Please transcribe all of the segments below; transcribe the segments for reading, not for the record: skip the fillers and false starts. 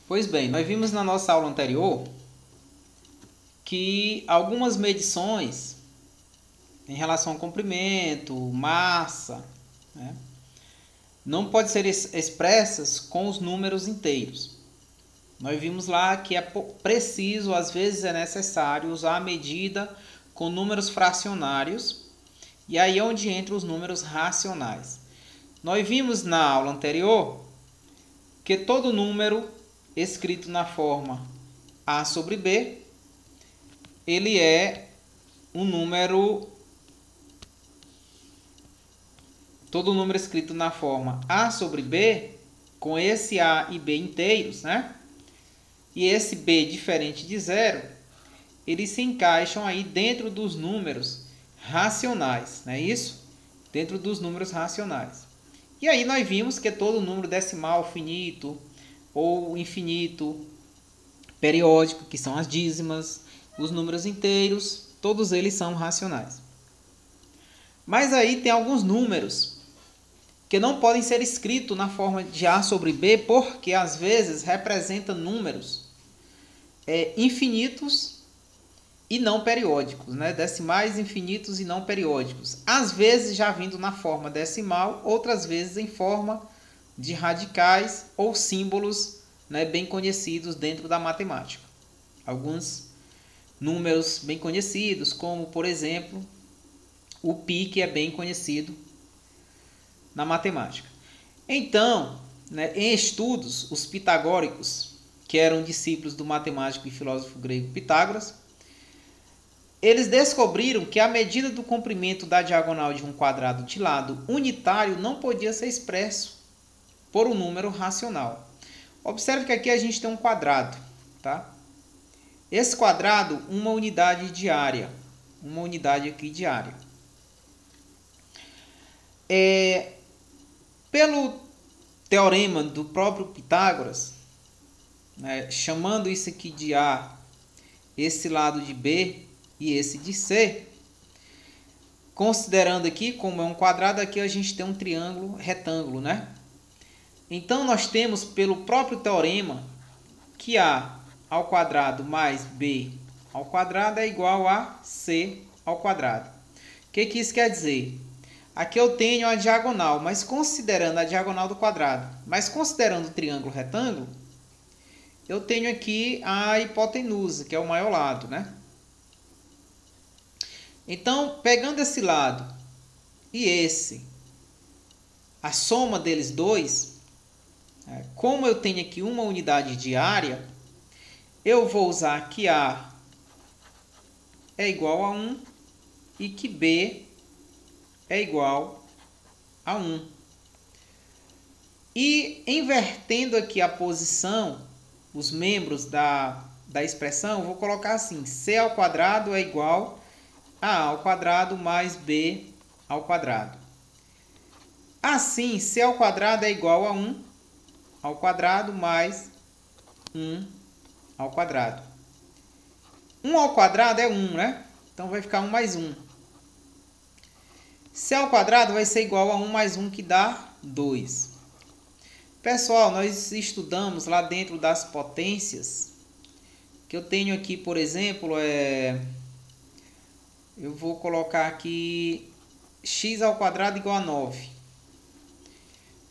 Pois bem, nós vimos na nossa aula anterior que algumas medições em relação ao comprimento, massa, né, não podem ser expressas com os números inteiros. Nós vimos lá que é preciso, às vezes é necessário, usar a medida com números fracionários, e aí é onde entram os números racionais. Nós vimos na aula anterior que todo número escrito na forma A sobre B, ele é um número... Todo número escrito na forma A sobre B, com esse A e B inteiros, né? E esse B diferente de zero, eles se encaixam aí dentro dos números racionais, não é isso? Dentro dos números racionais. E aí nós vimos que todo número decimal finito ou infinito, periódico, que são as dízimas, os números inteiros, todos eles são racionais. Mas aí tem alguns números que não podem ser escritos na forma de A sobre B, porque às vezes representa números infinitos e não periódicos, né? Decimais infinitos e não periódicos. Às vezes já vindo na forma decimal, outras vezes em forma de radicais ou símbolos, né, bem conhecidos dentro da matemática. Alguns números bem conhecidos, como por exemplo o π, que é bem conhecido na matemática. Então, né, em estudos, os pitagóricos, que eram discípulos do matemático e filósofo grego Pitágoras, eles descobriram que a medida do comprimento da diagonal de um quadrado de lado unitário não podia ser expresso por um número racional. Observe que aqui a gente tem um quadrado, tá? Esse quadrado, uma unidade de área, uma unidade aqui de área. Pelo teorema do próprio Pitágoras, né, chamando isso aqui de A, esse lado de B e esse de C, considerando aqui como é um quadrado, aqui a gente tem um triângulo retângulo, né? Então nós temos pelo próprio teorema que A ao quadrado mais B ao quadrado é igual a C ao quadrado. O que isso quer dizer? Aqui eu tenho a diagonal, mas considerando a diagonal do quadrado, mas considerando o triângulo retângulo, eu tenho aqui a hipotenusa, que é o maior lado, né? Então, pegando esse lado e esse, a soma deles dois, como eu tenho aqui uma unidade de área, eu vou usar que A é igual a 1 e que B é igual a 1. E invertendo aqui a posição, os membros da expressão, eu vou colocar assim: C ao quadrado é igual a ao quadrado mais B ao quadrado. Assim, C ao quadrado é igual a 1 ao quadrado mais 1 ao quadrado. 1 ao quadrado é 1, né? Então vai ficar 1 mais 1. C ao quadrado vai ser igual a 1 mais 1, que dá 2. Pessoal, nós estudamos lá dentro das potências, que eu tenho aqui, por exemplo, eu vou colocar aqui x ao quadrado igual a 9.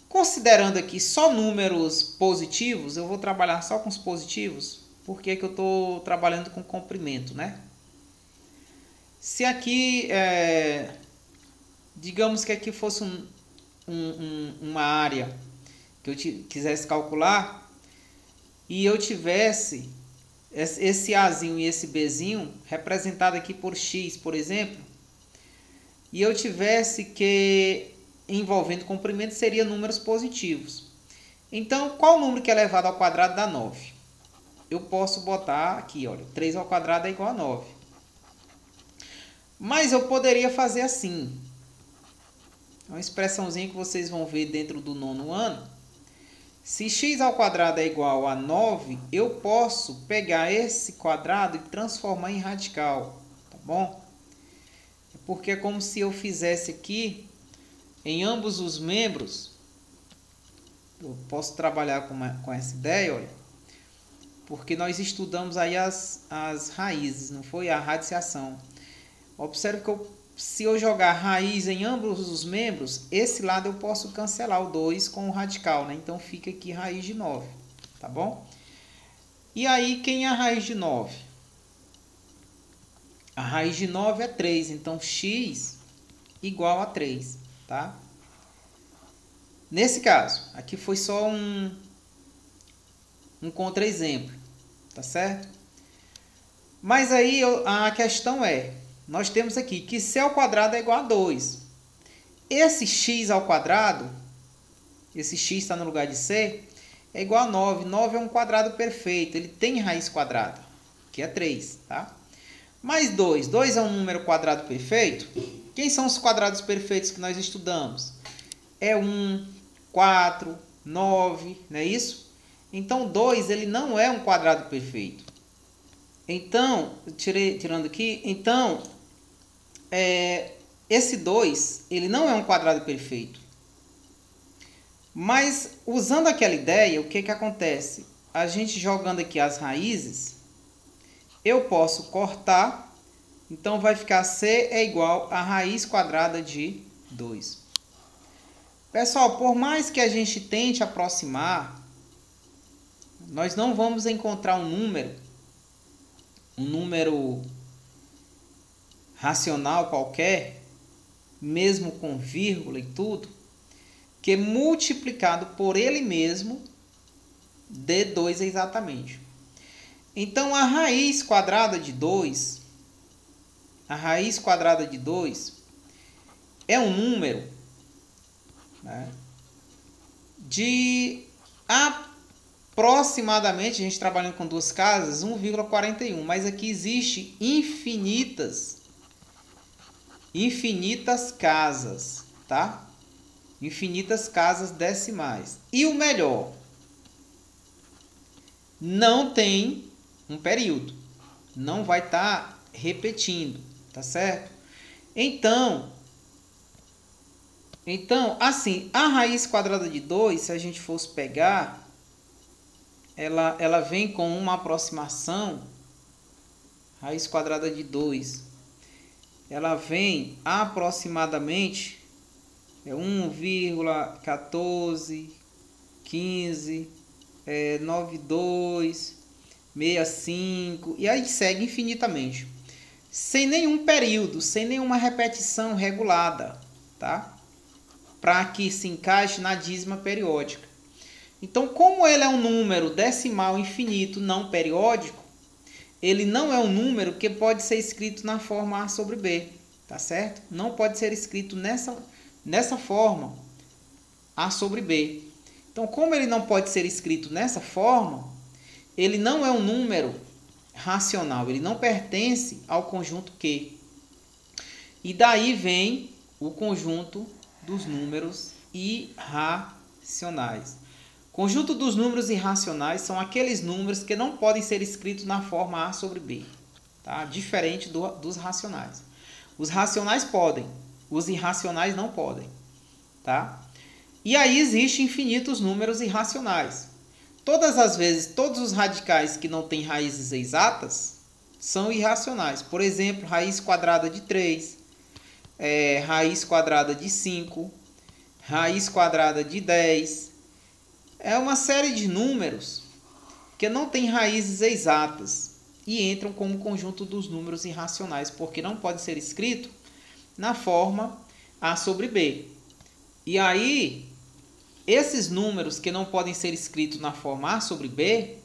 Considerando aqui só números positivos, eu vou trabalhar só com os positivos, porque que eu estou trabalhando com comprimento, né? Se aqui, digamos que aqui fosse uma área que eu quisesse calcular, e eu tivesse esse Azinho e esse Bzinho representado aqui por X, por exemplo, e eu tivesse que, envolvendo comprimento, seria números positivos. Então, qual número que é elevado ao quadrado dá 9? Eu posso botar aqui, olha, 3 ao quadrado é igual a 9. Mas eu poderia fazer assim. Uma expressãozinha que vocês vão ver dentro do 9º ano. Se x ao quadrado é igual a 9, eu posso pegar esse quadrado e transformar em radical, tá bom? Porque é como se eu fizesse aqui, em ambos os membros, eu posso trabalhar com essa ideia, olha. porque nós estudamos aí as raízes, não foi a radiciação. Observe que se eu jogar raiz em ambos os membros, esse lado eu posso cancelar o 2 com o radical, né? Então fica aqui raiz de 9, tá bom? E aí, quem é a raiz de 9? A raiz de 9 é 3, então x igual a 3, tá? Nesse caso, aqui foi só um contra-exemplo, tá certo? Mas aí a questão é, nós temos aqui que c ao quadrado é igual a 2. Esse x ao quadrado, esse x está no lugar de c, é igual a 9. 9 é um quadrado perfeito, ele tem raiz quadrada, que é 3, tá? Mais 2. 2 é um número quadrado perfeito? Quem são os quadrados perfeitos que nós estudamos? É 1, 4, 9, não é isso? Então, 2 ele não é um quadrado perfeito. Então, tirando aqui, então, esse 2, ele não é um quadrado perfeito. Mas, usando aquela ideia, o que que acontece? A gente jogando aqui as raízes, eu posso cortar, então vai ficar c é igual a raiz quadrada de 2. Pessoal, por mais que a gente tente aproximar, nós não vamos encontrar um número racional qualquer, mesmo com vírgula e tudo, que multiplicado por ele mesmo dê 2 exatamente. Então, a raiz quadrada de 2, é um número, né, de aproximadamente, a gente trabalhando com duas casas, 1,41. Mas aqui existe infinitas casas, tá? Infinitas casas decimais. E o melhor, não tem um período. Não vai estar repetindo, tá certo? Então, assim, a raiz quadrada de 2, se a gente fosse pegar, ela vem com uma aproximação, raiz quadrada de 2, ela vem aproximadamente 1,14, 15, 92, 65, e aí segue infinitamente. Sem nenhum período, sem nenhuma repetição regulada, tá? Para que se encaixe na dízima periódica. Então, como ele é um número decimal infinito não periódico, ele não é um número que pode ser escrito na forma A sobre B, tá certo? Não pode ser escrito nessa forma, A sobre B. Então, como ele não pode ser escrito nessa forma, ele não é um número racional, ele não pertence ao conjunto Q. E daí vem o conjunto dos números irracionais. Conjunto dos números irracionais são aqueles números que não podem ser escritos na forma A sobre B, tá? Diferente dos racionais. Os racionais podem, os irracionais não podem, tá? E aí existem infinitos números irracionais. Todas as vezes, todos os radicais que não têm raízes exatas são irracionais. Por exemplo, raiz quadrada de 3, raiz quadrada de 5, raiz quadrada de 10. É uma série de números que não têm raízes exatas e entram como conjunto dos números irracionais, porque não pode ser escrito na forma A sobre B. E aí, esses números que não podem ser escritos na forma A sobre B,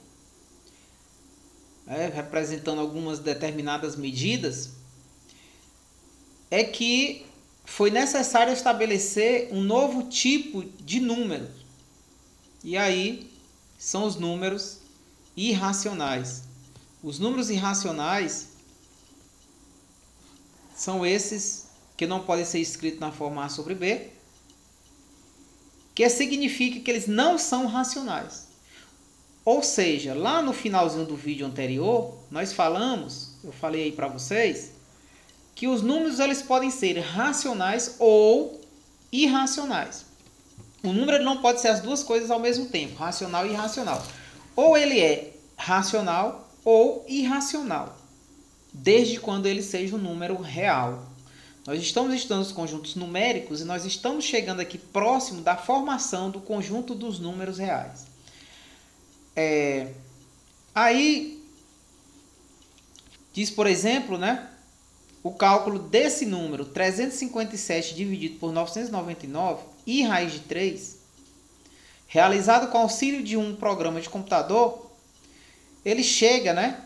representando algumas determinadas medidas, é que foi necessário estabelecer um novo tipo de número. E aí são os números irracionais. Os números irracionais são esses que não podem ser escritos na forma A sobre B, que significa que eles não são racionais. Ou seja, lá no finalzinho do vídeo anterior, eu falei aí para vocês, que os números eles podem ser racionais ou irracionais. O número não pode ser as duas coisas ao mesmo tempo, racional e irracional. Ou ele é racional ou irracional, desde quando ele seja um número real. Nós estamos estudando os conjuntos numéricos e nós estamos chegando aqui próximo da formação do conjunto dos números reais. Aí, diz, por exemplo, né, o cálculo desse número, 357 dividido por 999 e raiz de 3, realizado com auxílio de um programa de computador, ele chega, né,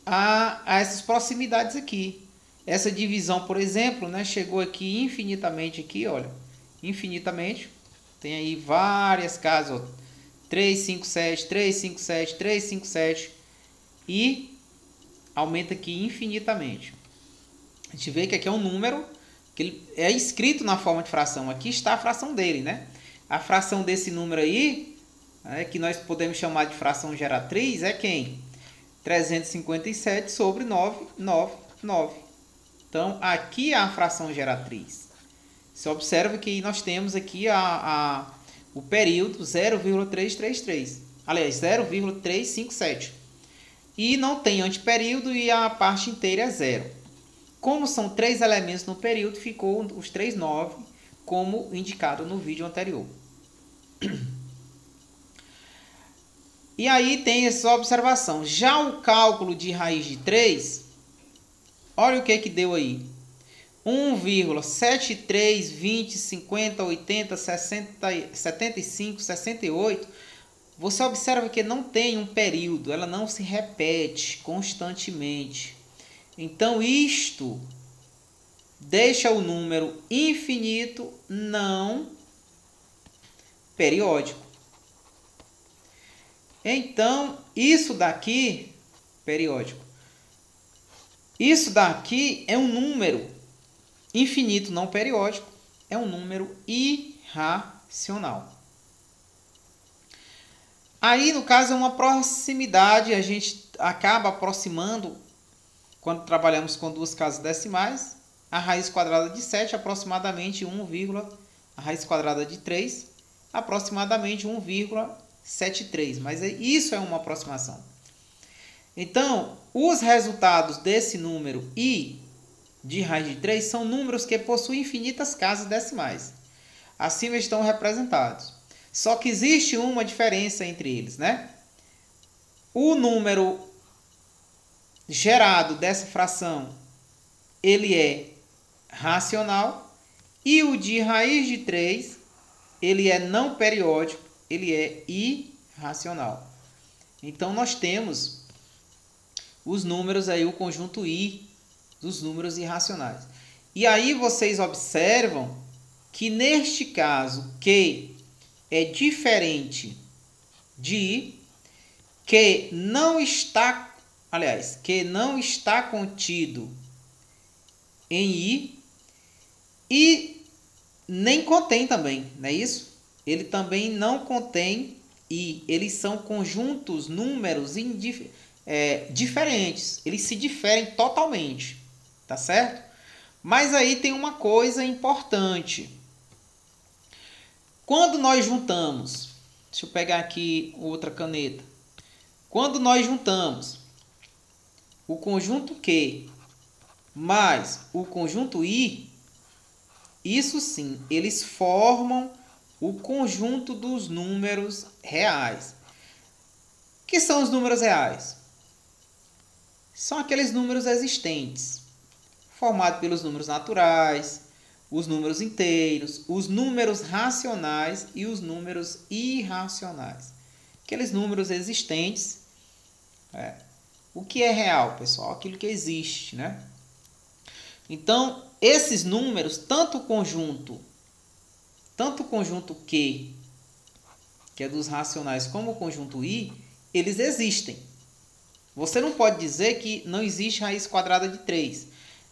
a essas proximidades aqui. Essa divisão, por exemplo, né, chegou aqui infinitamente, aqui, olha, infinitamente. Tem aí várias casas, ó, 357, 357, 357 e aumenta aqui infinitamente. A gente vê que aqui é um número que ele é escrito na forma de fração. Aqui está a fração dele, né? A fração desse número aí, que nós podemos chamar de fração geratriz, é quem? 357 sobre 999. Então, aqui é a fração geratriz. Você observa que nós temos aqui o período 0,333. Aliás, 0,357. E não tem antiperíodo e a parte inteira é zero. Como são 3 elementos no período, ficou os 3 9, como indicado no vídeo anterior. E aí tem essa observação. Já o cálculo de raiz de 3, olha o que deu aí. 1,73, 20, 50, 80, 60, 75, 68. Você observa que não tem um período, ela não se repete constantemente. Então, isto deixa o número infinito não periódico. Então, isso daqui, periódico, isso daqui é um número infinito não periódico, é um número irracional. Aí, no caso, é uma proximidade, a gente acaba aproximando, quando trabalhamos com duas casas decimais, a raiz quadrada de 7, aproximadamente 1, a raiz quadrada de 3, aproximadamente 1,73. Mas isso é uma aproximação. Então, os resultados desse número i de raiz de 3 são números que possuem infinitas casas decimais. Acima estão representados. Só que existe uma diferença entre eles, né? O número gerado dessa fração, ele é racional, e o de raiz de 3, ele é não periódico, ele é irracional. Então, nós temos os números aí, o conjunto i dos números irracionais. E aí vocês observam que neste caso, Q é diferente de que não está, aliás, que não está contido em i e nem contém também, não é isso? Ele também não contém i. Eles são conjuntos, números diferentes. Eles se diferem totalmente, tá certo? Mas aí tem uma coisa importante. Quando nós juntamos, deixa eu pegar aqui outra caneta. Quando nós juntamos o conjunto Q mais o conjunto I, isso sim, eles formam o conjunto dos números reais. O que são os números reais? São aqueles números existentes, formados pelos números naturais, os números inteiros, os números racionais e os números irracionais. Aqueles números existentes. O que é real, pessoal? Aquilo que existe, né? Então, esses números, tanto o conjunto Q, que é dos racionais, como o conjunto I, eles existem. Você não pode dizer que não existe raiz quadrada de 3.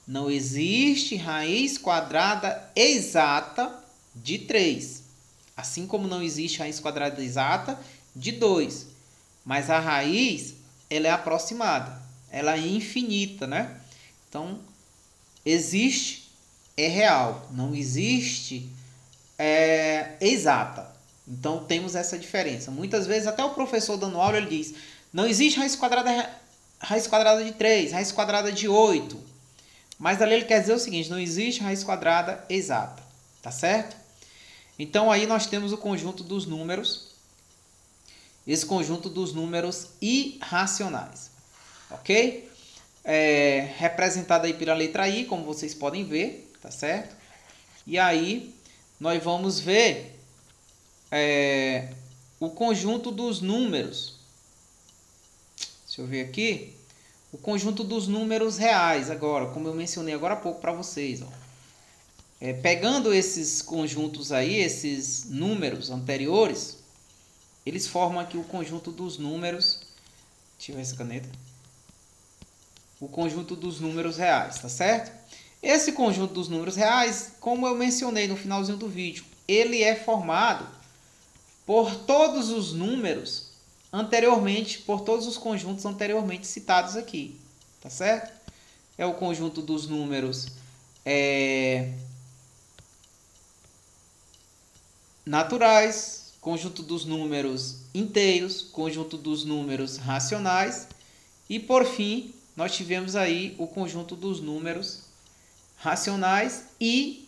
Não existe raiz quadrada exata de 3. Assim como não existe raiz quadrada exata de 2. Mas a raiz, ela é aproximada. Ela é infinita, né? Então, existe, é real. Não existe, é exata. Então temos essa diferença. Muitas vezes até o professor dando aula ele diz: não existe raiz quadrada de 3, raiz quadrada de 8. Mas ali ele quer dizer o seguinte: não existe raiz quadrada exata, tá certo? Então aí nós temos o conjunto dos números, esse conjunto dos números irracionais, ok? Representado aí pela letra I, como vocês podem ver, tá certo? E aí nós vamos ver o conjunto dos números. Deixa eu ver aqui. O conjunto dos números reais agora, como eu mencionei agora há pouco para vocês, ó. Pegando esses conjuntos aí, esses números anteriores, eles formam aqui o conjunto dos números. Deixa eu ver essa caneta. O conjunto dos números reais, tá certo? Esse conjunto dos números reais, como eu mencionei no finalzinho do vídeo, ele é formado por todos os números anteriormente, por todos os conjuntos anteriormente citados aqui, tá certo? É o conjunto dos números naturais, conjunto dos números inteiros, conjunto dos números racionais e, por fim, nós tivemos aí o conjunto dos números racionais e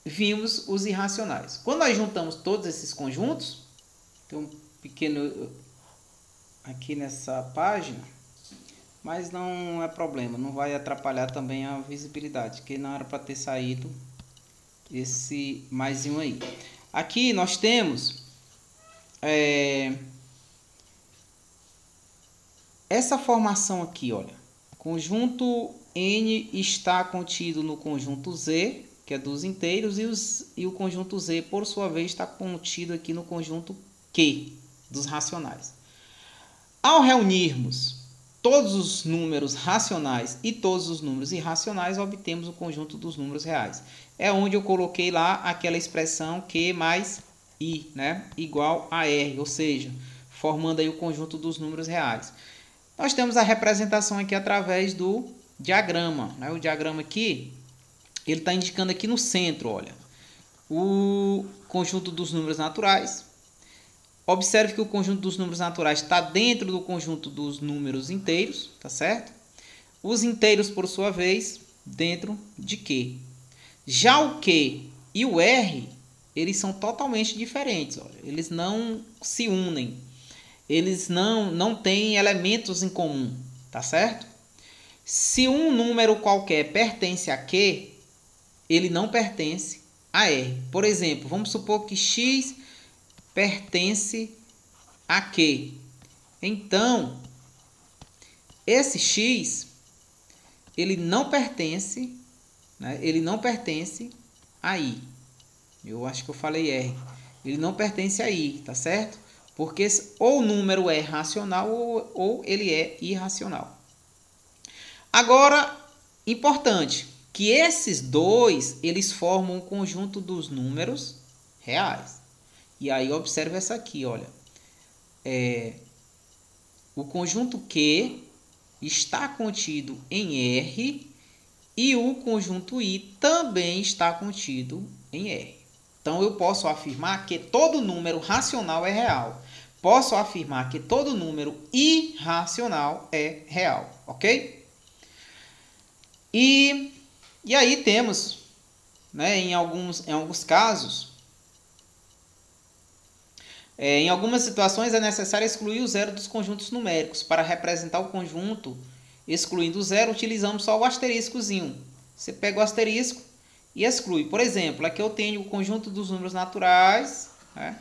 vimos os irracionais. Quando nós juntamos todos esses conjuntos, tem um pequeno aqui nessa página, mas não é problema, não vai atrapalhar também a visibilidade, que não era para ter saído esse maisinho aí. Aqui nós temos essa formação aqui, olha. Conjunto N está contido no conjunto Z, que é dos inteiros, e o conjunto Z, por sua vez, está contido aqui no conjunto Q, dos racionais. Ao reunirmos todos os números racionais e todos os números irracionais, obtemos o conjunto dos números reais. É onde eu coloquei lá aquela expressão Q mais I, né? Igual a R, ou seja, formando aí o conjunto dos números reais. Nós temos a representação aqui através do diagrama, né? O diagrama aqui, ele está indicando aqui no centro, olha, o conjunto dos números naturais. Observe que o conjunto dos números naturais está dentro do conjunto dos números inteiros, tá certo? Os inteiros, por sua vez, dentro de Q. Já o Q e o R, eles são totalmente diferentes, olha. Eles não se unem. Eles não têm elementos em comum, tá certo? Se um número qualquer pertence a Q, ele não pertence a R. Por exemplo, vamos supor que X pertence a Q. Então, esse X, ele não pertence, né? Ele não pertence a I. Eu acho que eu falei R. Ele não pertence a I, tá certo? Porque ou o número é racional ou ele é irracional. Agora, importante, que esses dois, eles formam o conjunto dos números reais. E aí, observe essa aqui, olha. O conjunto Q está contido em R e o conjunto I também está contido em R. Então, eu posso afirmar que todo número racional é real. Posso afirmar que todo número irracional é real, ok? E aí temos, né, em alguns casos, em algumas situações é necessário excluir o zero dos conjuntos numéricos. Para representar o conjunto excluindo o zero, utilizamos só o asteriscozinho. Você pega o asterisco e exclui. Por exemplo, aqui eu tenho o conjunto dos números naturais, né,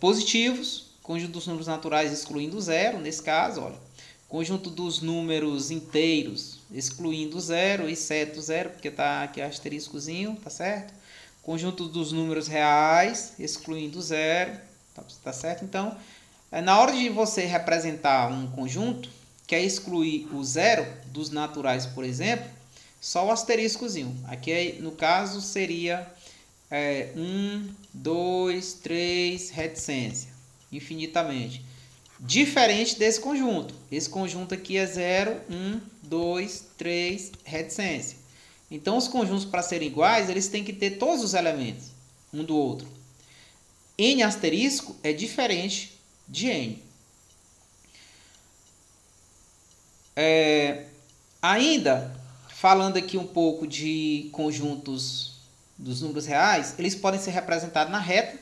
positivos, conjunto dos números naturais excluindo o zero, nesse caso, olha. Conjunto dos números inteiros excluindo o zero, exceto o zero, porque está aqui asteriscozinho, tá certo? Conjunto dos números reais, excluindo zero, tá certo? Então, na hora de você representar um conjunto, quer excluir o zero dos naturais, por exemplo, só o asteriscozinho. Aqui, no caso, seria 1, 2, 3, reticência, infinitamente. Diferente desse conjunto. Esse conjunto aqui é 0, 1, 2, 3, reticência. Então, os conjuntos, para serem iguais, eles têm que ter todos os elementos. um do outro. N asterisco é diferente de N. Ainda, falando aqui um pouco de conjuntos dos números reais, eles podem ser representados na reta.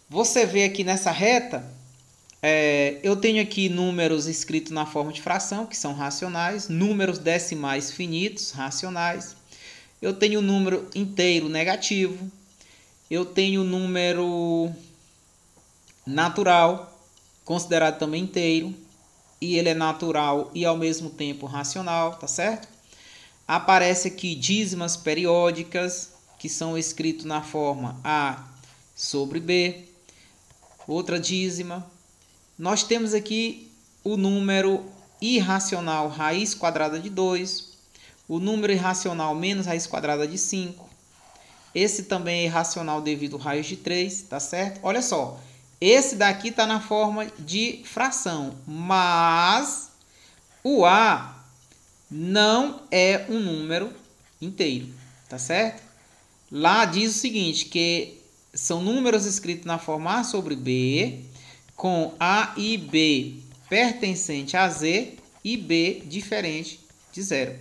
Você vê aqui nessa reta, eu tenho aqui números escritos na forma de fração, que são racionais, números decimais finitos, racionais. Eu tenho o número inteiro negativo, eu tenho o número natural, considerado também inteiro, e ele é natural e ao mesmo tempo racional, tá certo? Aparece aqui dízimas periódicas, que são escritos na forma A sobre B, outra dízima. Nós temos aqui o número irracional raiz quadrada de 2, o número irracional menos raiz quadrada de 5. Esse também é irracional devido ao raiz de 3, tá certo? Olha só, esse daqui está na forma de fração, mas o A não é um número inteiro, tá certo? Lá diz o seguinte, que são números escritos na forma A sobre B, com A e B pertencente a Z e B diferente de zero.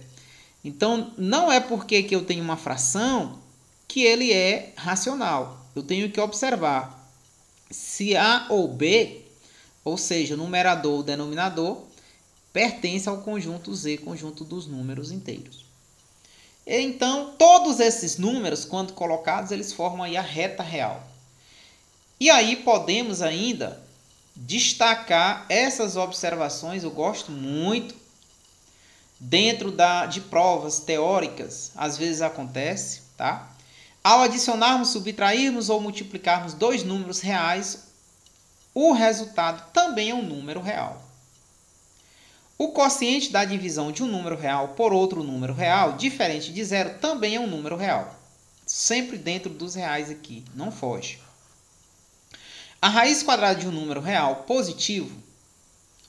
Então, não é porque que eu tenho uma fração que ele é racional. Eu tenho que observar se A ou B, ou seja, numerador ou denominador, pertence ao conjunto Z, conjunto dos números inteiros. Então, todos esses números, quando colocados, eles formam aí a reta real. E aí podemos ainda destacar essas observações, eu gosto muito, dentro de provas teóricas, às vezes acontece, tá? Ao adicionarmos, subtrairmos ou multiplicarmos dois números reais, o resultado também é um número real. O quociente da divisão de um número real por outro número real, diferente de zero, também é um número real. Sempre dentro dos reais aqui, não foge. A raiz quadrada de um número real positivo,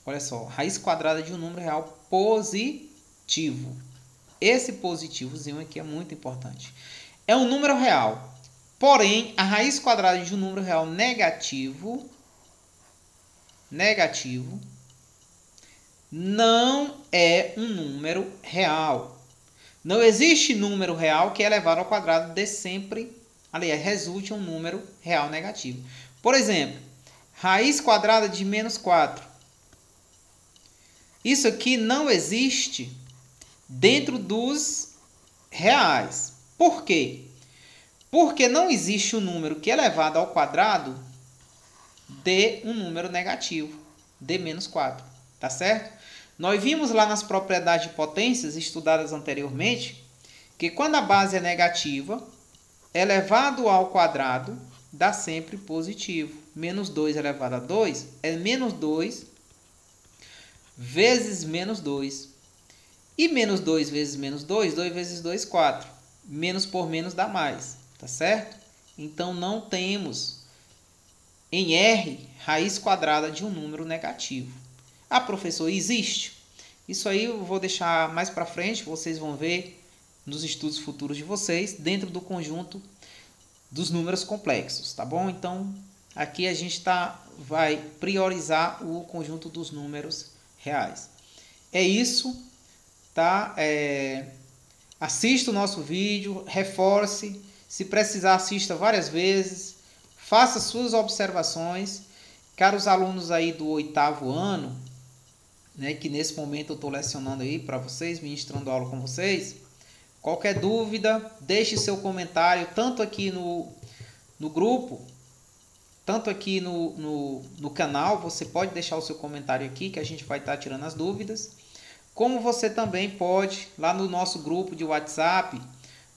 olha só, raiz quadrada de um número real positivo. Esse positivozinho aqui é muito importante. É um número real, porém, a raiz quadrada de um número real negativo não é um número real. Não existe número real que elevado ao quadrado dê sempre, aliás, resulte em um número real negativo. Por exemplo, raiz quadrada de menos 4. Isso aqui não existe dentro dos reais. Por quê? Porque não existe um número que elevado ao quadrado dê um número negativo, dê menos 4, tá certo? Nós vimos lá nas propriedades de potências estudadas anteriormente que quando a base é negativa, elevado ao quadrado dá sempre positivo. Menos 2 elevado a 2 é menos 2 vezes menos 2. E menos 2 vezes menos 2, 2 vezes 2, 4. Menos por menos dá mais, tá certo? Então, não temos em R raiz quadrada de um número negativo. Ah, professor, existe? Isso aí eu vou deixar mais para frente, vocês vão ver nos estudos futuros de vocês, dentro do conjunto dos números complexos, tá bom? Então, aqui a gente vai priorizar o conjunto dos números reais. É isso, tá? Assista o nosso vídeo, reforce, se precisar assista várias vezes, faça suas observações. Caros alunos aí do 8º ano, né, que nesse momento eu estou lecionando aí para vocês, ministrando aula com vocês, qualquer dúvida, deixe seu comentário, tanto aqui no grupo, tanto aqui no canal, você pode deixar o seu comentário aqui, que a gente vai estar tirando as dúvidas. Como você também pode, lá no nosso grupo de WhatsApp,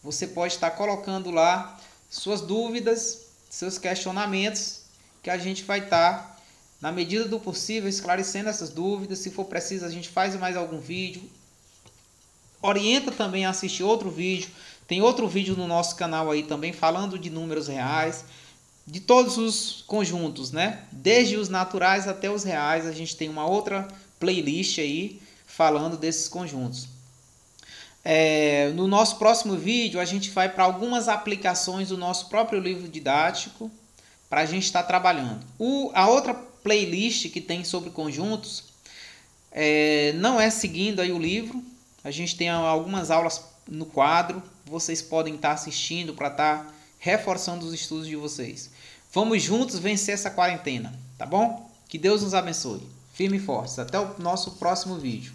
você pode estar colocando lá suas dúvidas, seus questionamentos, que a gente vai estar, na medida do possível, esclarecendo essas dúvidas. Se for preciso, a gente faz mais algum vídeo. Orienta também a assistir outro vídeo. Tem outro vídeo no nosso canal aí também, falando de números reais, de todos os conjuntos, né? Desde os naturais até os reais, a gente tem uma outra playlist aí, falando desses conjuntos. No nosso próximo vídeo, a gente vai para algumas aplicações do nosso próprio livro didático para a gente estar trabalhando. A outra playlist que tem sobre conjuntos não é seguindo aí o livro. A gente tem algumas aulas no quadro. Vocês podem estar assistindo para estar reforçando os estudos de vocês. Vamos juntos vencer essa quarentena, tá bom? Que Deus nos abençoe. Firme e forte. Até o nosso próximo vídeo.